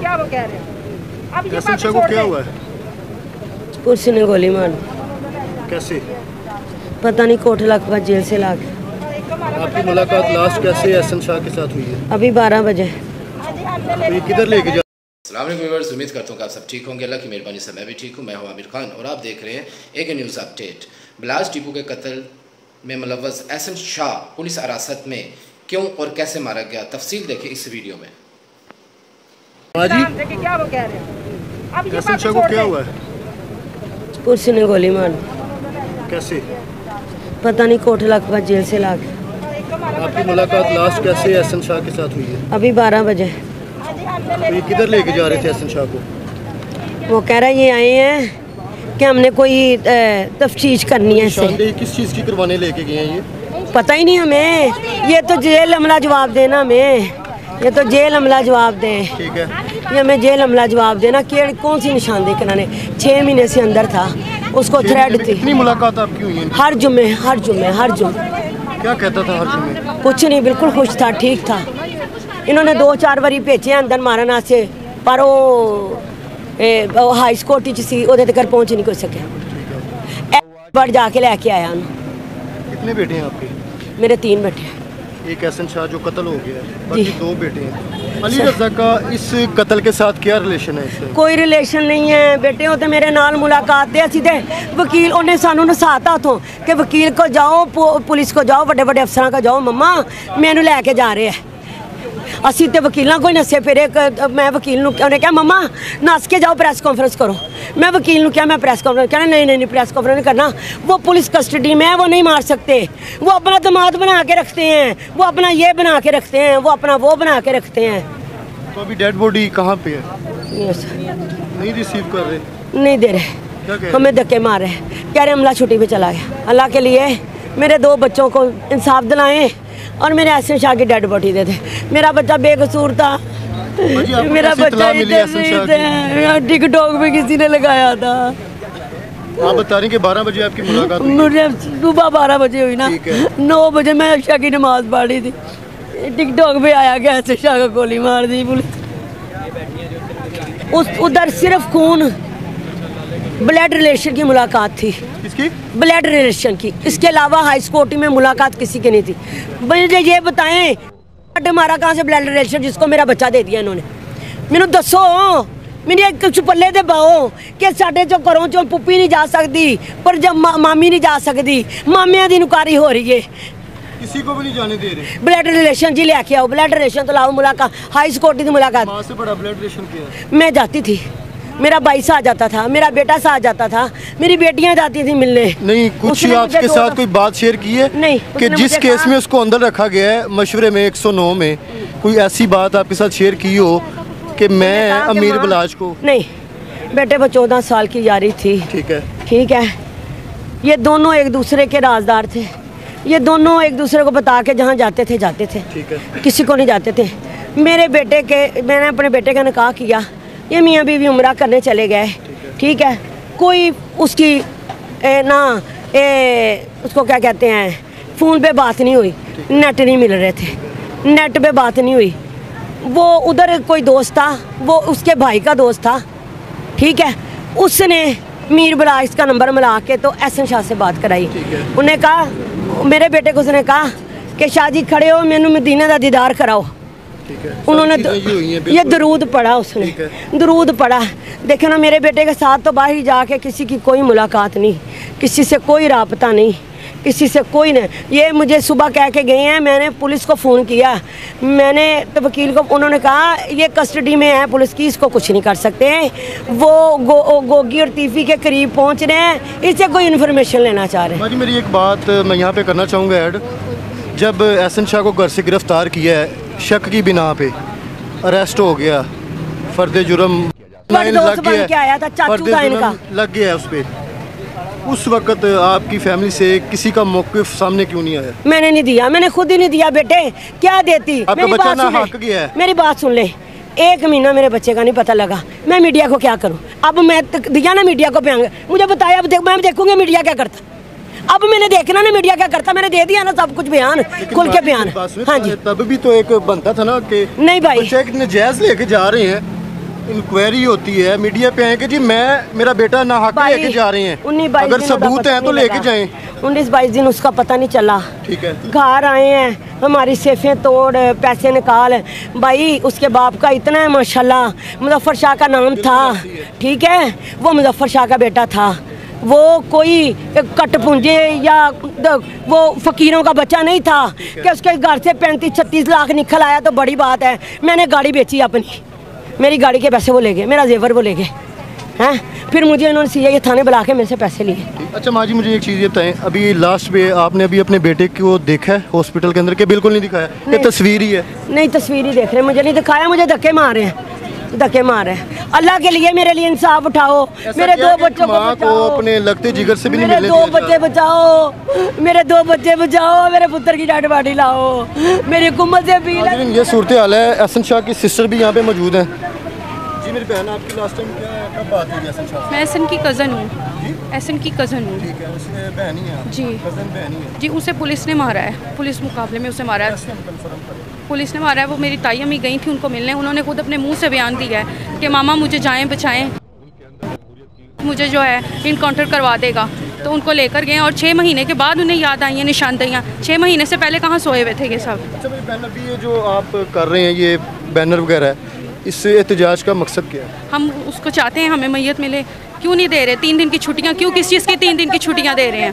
क्या वो कह रहे हैं। अब ये एहसन शाह को क्या हुआ है? पुलिस ने गोली मार दी। कैसे? पता नहीं कोटला के बाद जेल से ला के। आपकी मुलाकात लास्ट कैसे एहसन शाह के साथ हुई है? अभी 12 बजे। तो ये किधर लेके जा? अस्सलाम वालेकुम व्यूअर्स, उम्मीद करता हूँ कि आप सब ठीक होंगे। अल्लाह की मेहरबानी से मैं भी ठीक हूँ। मैं हूँ आमिर खान और आप देख रहे हैं एक न्यूज़ अपडेट। बिलास टीपू के कत्ल में मुलव्वस एहसन शाह पुलिस हिरासत में क्यों और कैसे मारा गया, तफसील देखें इस वीडियो में। क्या वो कह रहे हैं। अब ये एहसन शाह को क्या हुआ है? पुलिस ने गोली मार दी। कैसे? पता नहीं कोटला के बाद जेल से ला के। आपकी मुलाकात लास्ट कैसे एहसन शाह के साथ हुई है? अभी 12 बजे। तो ये किधर लेके जा रहे थे एहसन शाह को? वो कह रहा है ये आए हैं कि हमने कोई तफ्तीश करनी है इससे। निशानदेही किस चीज़ की करवाने लेके गए हैं ये? पता ही नहीं हमें। ये तो जेल हमला जवाब देना हमें। ये तो जेल हमला जवाब दे। ठीक है, ये हमें जेल हमला जवाब देना कि कौन सी निशानदेही कराने। 6 महीने से अंदर था, उसको थ्रेड थी। कितनी मुलाकात आपकी हुई है? हर जुम्मे हर जुम्मे हर जुम्मे। क्या कहता था हर जुम्मे? कुछ नहीं, बिल्कुल खुश था, ठीक था। इन्होंने 2-4 बारी भेजे अंदर मारन वास्ते, पर वो हाई स्कूटी च सी, ओदे तक पहुंच नहीं कोई सके। बड़ जाके लेके आया उन्होंने। कितने बेटे हैं आपके? मेरे 3 बेटे हैं। एक एहसन शाह जो कत्ल हो गया है, बाकी 2 बेटे हैं। अली रज़ा का इस कत्ल के साथ क्या रिलेशन है इससे? कोई रिलेशन नहीं है बेटे। हो तो मेरे नाल मुलाकात दे असी ते वकील उन्हें सानू नसाता उथों कि वकील को जाओ, पुलिस को जाओ, बड़े बड़े अफसरां को जाओ, मम्मा मैनू लैके जा रहे हैं। असी तो वकीलों को नसे फिर मैं वकील नूं उन्हें कहा मम्मा नस के जाओ, प्रेस कॉन्फ्रेंस करो। मैं वकील नूं क्या मैं प्रेस कॉन्फ्रेंस कहना नहीं प्रेस कॉन्फ्रेंस नहीं करना। वो पुलिस कस्टडी में है, वो नहीं मार सकते। वो अपना दामाद बना के रखते हैं, वो अपना ये बना के रखते हैं, वो अपना वो बना के रखते हैं। तो अभी डेड बॉडी कहाँ पे है? यस, नहीं रिसीव कर रहे? नहीं दे रहे, हमें धक्के मार रहे हैं। कह रहे हमला छुट्टी पे चला गया। अल्लाह के लिए मेरे 2 बच्चों को इंसाफ दिलाएं और मेरे एहसन शाह की डेड बॉडी दे दे। मेरा बच्चा बेकसूर था। मेरा बच्चा टिकटॉक पे किसी ने लगाया था। आप बता रही कि 12 बजे आपकी मुलाकात हुई? मुझे सुबह 12 बजे हुई ना। 9 बजे मैं अशा की नमाज पढ़ी थी, टिकटॉक पे आया कि एहसन शाह को गोली मार दी पुलिस। उधर सिर्फ खून ब्लड रिलेशन की मुलाकात थी। किसकी? ब्लड रिलेशन की। इसके अलावा हाई स्कूटी में मुलाकात किसी की नहीं थी। मुझे ये बताएं हमारा कहाँ से ब्लड रिलेशन जिसको मेरा बच्चा दे दिया इन्होंने? मैनू दसो, मेरे कुछ पल्ले दे पाओ कि साढ़े चो घरों चो पुप्पी नहीं जा सकती, पर जब मामी नहीं जा सकती, मामिया की नुकारी हो रही है। किसी को भी नहीं जाने दे रहे। ब्लड रिलेशन जी लेके आओ, ब्लड रिलेशन तो लाओ। मुलाकात हाई स्कूटी की मुलाकात। मां से बड़ा ब्लड रिलेशन किया? मैं जाती थी, मेरा भाई साथ जाता था, मेरा बेटा साथ जाता था, मेरी बेटियां जाती थी मिलने। नहीं, कुछ आपके साथ कोई बात शेयर की है? नहीं, कि जिस केस में उसको अंदर रखा गया है मशवरे में 109 में, कोई ऐसी बात आपके साथ शेयर की हो कि मैं अमीर बलाज को? नहीं बेटे, वो 14 साल की यारी थी। ठीक है, ठीक है। ये दोनों एक दूसरे के राजदार थे। ये दोनों एक दूसरे को बता के जहाँ जाते थे जाते थे। ठीक है। किसी को नहीं जाते थे। मैंने अपने बेटे का निकाह किया, ये मियाँ बीवी उम्रा करने चले गए। ठीक है। कोई उसकी उसको क्या कहते हैं, फ़ोन पे बात नहीं हुई, नेट नहीं मिल रहे थे, नेट पे बात नहीं हुई। वो उधर कोई दोस्त था, वो उसके भाई का दोस्त था। ठीक है। उसने मीर बलाज का नंबर मिला के तो एहसन शाह से बात कराई। उन्हें कहा, मेरे बेटे को उसने कहा कि शाह जी खड़े हो, मैनू मदीने का दीदार कराओ। उन्होंने ये दरूद पढ़ा, उसने दरूद पढ़ा। देखे ना, मेरे बेटे के साथ तो बाहर जाके किसी की कोई मुलाकात नहीं, किसी से कोई राबता नहीं, किसी से कोई नहीं। ये मुझे सुबह कह के गए हैं, मैंने पुलिस को फ़ोन किया, मैंने तो वकील को, उन्होंने कहा ये कस्टडी में है पुलिस की, इसको कुछ नहीं कर सकते हैं। वो गोगी और तीफी के करीब पहुंच रहे हैं, इससे कोई इन्फॉर्मेशन लेना चाह रहे हैं। मेरी एक बात मैं यहाँ पे करना चाहूँगा ऐड। जब एहसन शाह को घर से गिरफ्तार किया है, शक की बिना पे अरेस्ट हो गया, फर्द जुर्म लग गया उस पर, उस वक्त आपकी फैमिली से किसी का मौक़िफ़ सामने क्यों नहीं आया? मैंने नहीं दिया, मैंने खुद ही नहीं दिया बेटे, क्या देती? आपका बच्चा ना हक गया है। मेरी बात सुन ले, 1 महीना मेरे बच्चे का नहीं पता लगा, मैं मीडिया को क्या करूं? अब मैं दिया ना मीडिया को बयान, मुझे बताया, अब मैं देखूंगी मीडिया क्या करता। अब मैंने देखना ना मीडिया क्या करता, मैंने दे दिया ना सब कुछ बयान, खुल के बयान। हाँ जी, तब भी तो एक बनता था ना कि नहीं भाई, नजायज लेके जा रहे हैं, इंक्वायरी होती है, मीडिया पे आए कि जी मेरा बेटा नाहक लेके जा रहे हैं, अगर सबूत हैं तो लेके जाएं। 19-22 दिन उसका पता नहीं चला। ठीक है, घर आए हैं, हमारी सेफें तोड़, पैसे निकाल। भाई उसके बाप का इतना है माशाल्लाह, मुजफ्फर शाह का नाम था, ठीक है, वो मुजफ्फर शाह का बेटा था, वो कोई कटपुंजे या वो फकीरों का बच्चा नहीं था कि उसके घर से 35-36 लाख निकल आया तो बड़ी बात है। मैंने गाड़ी बेची अपनी, मेरी गाड़ी के पैसे वो ले गए, मेरा जेवर वो ले गए हैं, फिर मुझे इन्होंने सीआईए थाने बुला के मेरे से पैसे लिए। अच्छा माँ जी, मुझे एक चीज़ ये बताएं, अभी लास्ट में आपने अभी अपने बेटे को देखा है हॉस्पिटल के अंदर के? बिल्कुल नहीं दिखाया, ये तस्वीर ही है? नहीं, तस्वीर ही देख रहे हैं, मुझे नहीं दिखाया, मुझे धक्के मार रहे हैं, धक्के मार रहे हैं। अल्लाह के लिए मेरे लिए इंसाफ उठाओ, मेरे 2 बच्चों को बचाओ, अपने लगते जिगर से भी नहीं मेरे मिलने 2 बच्चे बचाओ, मेरे 2 बच्चे बचाओ, मेरे पुत्र की डेड बॉडी लाओ, मेरी कुम्मत से भी। ये सूरत हाल है। एहसन शाह की सिस्टर भी यहाँ पे मौजूद हैं। जी मेरी बहन, आपकी लास्ट टाइम कब बात हुई एहसन शाह? मैं एहसन की कज़न हूँ, एहसन की कज़न हूँ। ठीक है, उसके बहन ही है? जी, कज़न बहन ही है। जी, उसे पुलिस ने मारा है, पुलिस मुकाबले में उसे मारा है, पुलिस ने मारा है। वो मेरी ताई अम्मी गई थी उनको मिलने, उन्होंने खुद अपने मुंह से बयान दिया है कि मामा मुझे जाएं बचाएं, मुझे जो है इनकाउंटर करवा देगा। तो उनको लेकर गए और 6 महीने के बाद उन्हें याद आई हैं निशानदेहियाँ। 6 महीने से पहले कहाँ सोए हुए थे ये सब। अच्छा मेरी बहन, अभी ये जो आप कर रहे हैं ये बैनर वगैरह, इस एहतजाज का मकसद क्या है? हम उसको चाहते हैं हमें मैयत मिले। क्यों नहीं दे रहे 3 दिन की छुट्टियाँ? क्यों, किस चीज़ की 3 दिन की छुट्टियाँ दे रहे हैं?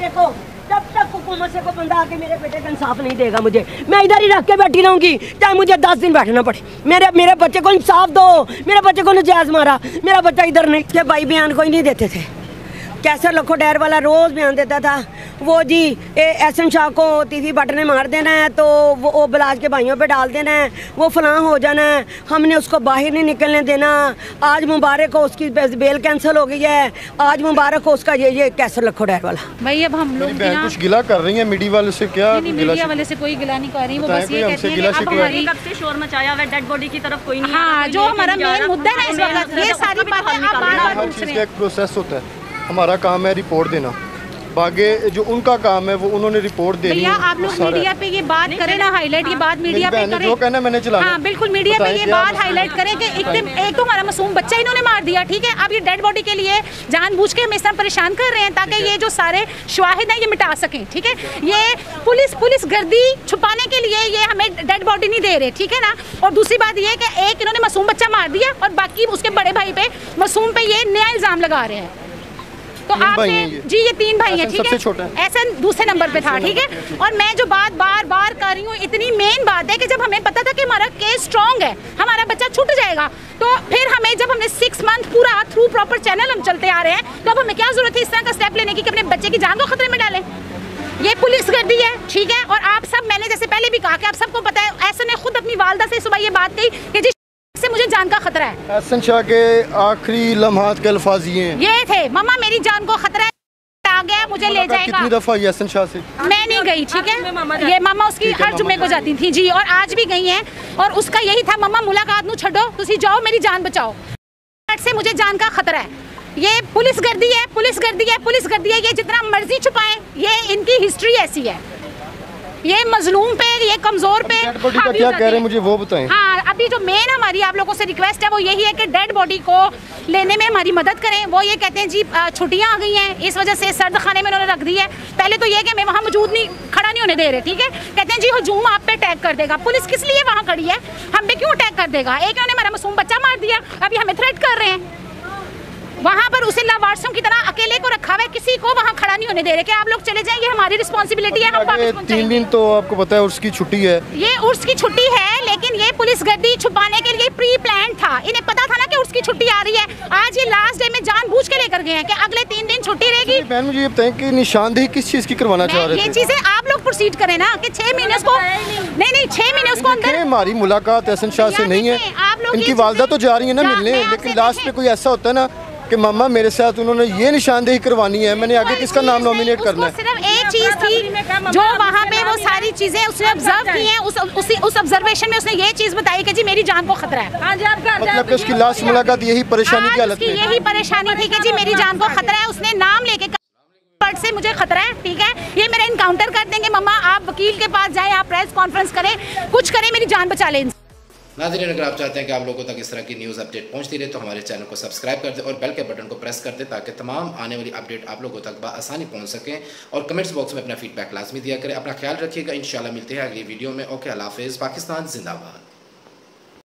जब तक हुकूमत से कोई बंदा आके मेरे बेटे का इंसाफ नहीं देगा मुझे, मैं इधर ही रख के बैठी रहूंगी, चाहे मुझे 10 दिन बैठना पड़े। मेरे बच्चे को इंसाफ दो, मेरे बच्चे को नजायज मारा, मेरा बच्चा इधर नहीं। के भाई बयान कोई नहीं देते थे, कैसर लखो डैर वाला रोज़ बयान देता था, वो जी एहसन शाह को तीसरी बट ने मार देना है तो वो बिलाज के भाइयों पे डाल देना है, वो फलां हो जाना है, हमने उसको बाहर नहीं निकलने देना। आज मुबारक हो उसकी बेल कैंसिल हो गई है, आज मुबारक हो उसका ये कैसर लखो डैर वाला। भाई अब हम लोग कुछ गिला कर रही है मीडिया वाले से? क्या मीडिया वाले से कोई गिला नहीं कर रही, वो बस ये कहते हैं कि अब हमारी कब से शोर मचाया हुआ, डेड बॉडी की तरफ कोई नहीं। हाँ, जो हमारा मेन मुद्दा है इस वक्त, ये सारी बातें आप बार-बार पूछ रहे हैं। एक प्रोसेस होता है, हमारा काम है रिपोर्ट देना, बागे जो उनका काम है वो उन्होंने रिपोर्ट देनी है। भैया आप लोग मीडिया पे ये बात करें ना, हाईलाइट ये बात मीडिया पे करें, जो कहना मैंने चला। हाँ बिल्कुल, मीडिया पे ये बात हाईलाइट करें कि एक तो हमारा मासूम बच्चा इन्होंने मार दिया, ठीक है, अब ये डेड बॉडी के लिए जानबूझ के हमें इस तरह परेशान कर रहे हैं ताकि ये जो सारे शवाहिद हैं ये मिटा सकें, ठीक है। ये पुलिस गर्दी छुपाने के लिए ये हमें डेड बॉडी नहीं दे रहे, ठीक है ना। और दूसरी बात ये कि एक इन्होंने मासूम बच्चा मार दिया और बाकी उसके बड़े भाई पे मासूम पे ये नया इल्जाम लगा रहे हैं। तो आपने जी ये 3 भाई हैं, ठीक है, ऐसा दूसरे नंबर पे था, ठीक है। और मैं जो बात बार कर रही हूँ, इतनी मेन बात है कि जब हमें पता था कि हमारा केस स्ट्रॉन्ग है, हमारा बच्चा छूट जाएगा, तो फिर हमें जब हमने 6 मंथ पूरा थ्रू प्रॉपर चैनल हम चलते आ रहे हैं, तो अब हमें क्या जरूरत है इस तरह का स्टेप लेने की कि अपने बच्चे की जान को खतरे में डालें? ये पुलिस गर्दी है, ठीक है। और आप सब, मैंने जैसे पहले भी कहा कि आप सबको पता है, ऐसे ने खुद अपनी वालदा से सुबह ये बात कही कि जिस से मुझे जान का खतरा है। एहसन शाह के आखिरी लम्हात के अल्फाज ये थे, मम्मा मेरी जान को खतरा है, आ गया मुझे ले जाएगा। कितनी दफा एहसन शाह से मैं नहीं गई, ठीक है, ये मामा उसकी हर जुम्मे को जाती थी जी, और आज भी गई हैं, और उसका यही था, मम्मा मुलाकात नू छड़ो, तुसी जाओ मेरी जान बचाओ, से मुझे जान का खतरा है। ये पुलिस गर्दी है, पुलिस गर्दी है, पुलिस गर्दी है, ये जितना मर्जी छुपाएं, ये इनकी हिस्ट्री ऐसी है, ये मजलूम पे, ये कमजोर पे क्या कह रहे हैं मुझे वो बताएं। हाँ, अभी जो मेन हमारी आप लोगों से रिक्वेस्ट है वो यही है कि डेड बॉडी को लेने में हमारी मदद करें। वो ये कहते हैं जी छुट्टियां आ गई हैं, इस वजह से सर्द खाने में उन्होंने रख दी है। पहले तो ये कि हमें वहाँ मौजूद नहीं, खड़ा नहीं होने दे रहे, ठीक है। कहते हैं जी हजूम आप पे अटैक कर देगा। पुलिस किस लिए वहाँ खड़ी है, हम पे क्यों अटैक कर देगा? एक उन्होंने हमारा मासूम बच्चा मार दिया, अभी हमें थ्रेट कर रहे हैं। वहाँ पर उसे लावारिसों की तरह अकेले को रखा हुआ है, किसी को वहाँ खड़ा नहीं होने दे रहे कि आप लोग चले जाएं, ये हमारी रिस्पॉन्सिबिलिटी है, हम वापस 3 दिन तो आपको पता है उर्स की छुट्टी है, ये उर्स की छुट्टी है, लेकिन ये पुलिस गर्दी छुपाने के लिए प्री प्लान था। इन्हें पता था ना कि उर्स की छुट्टी आ रही है, आज ये लास्ट डे में जानबूझ के लेकर गए हैं कि अगले 3 दिन छुट्टी रहेगी। बहन मुझे ये बताएं कि निशानदेही किस चीज़ की करवाना चाह रहे थे? ये चीजें आप लोग प्रोसीड करें ना कि 6 महीने उसको नहीं 6 महीने उसको अंदर। हमारी मुलाकात एहसन शाह से नहीं है, इनकी वालदा तो जा रही है ना मिलने, लेकिन लास्ट में कोई ऐसा होता है ना कि मामा मेरे साथ उन्होंने ये निशानदेही करवानी है, मैंने आगे किसका नाम नॉमिनेट करना है। सिर्फ एक चीज थी जो वहाँ पे वो सारी चीजें उसने ऑब्जर्व की हैं, उस ऑब्जर्वेशन में उसने ये चीज बताई कि जी मेरी जान को खतरा है। मतलब कि उसकी लास्ट मुलाकात यही परेशानी की हालत में, यही परेशानी थी कि जी मेरी जान को खतरा है। उसने नाम लेके से मुझे खतरा है, ठीक है, ये मेरा इनकाउंटर कर देंगे, मम्मा आप वकील के पास जाएं, आप प्रेस कॉन्फ्रेंस करें, कुछ करें, मेरी जान बचा लें। नाज़रीन, अगर आप चाहते हैं कि आप लोगों तक इस तरह की न्यूज़ अपडेट पहुंचती रहे तो हमारे चैनल को सब्सक्राइब कर दें और बेल के बटन को प्रेस कर दें ताकि तमाम आने वाली अपडेट आप लोगों तक आसानी पहुंच सकें। और कमेंट्स बॉक्स में अपना फीडबैक लाजमी दिया करें। अपना ख्याल रखिएगा। इंशाल्लाह मिलते हैं अगली वीडियो में। ओके, अल्लाह हाफ़िज़। पाकिस्तान जिंदाबाद।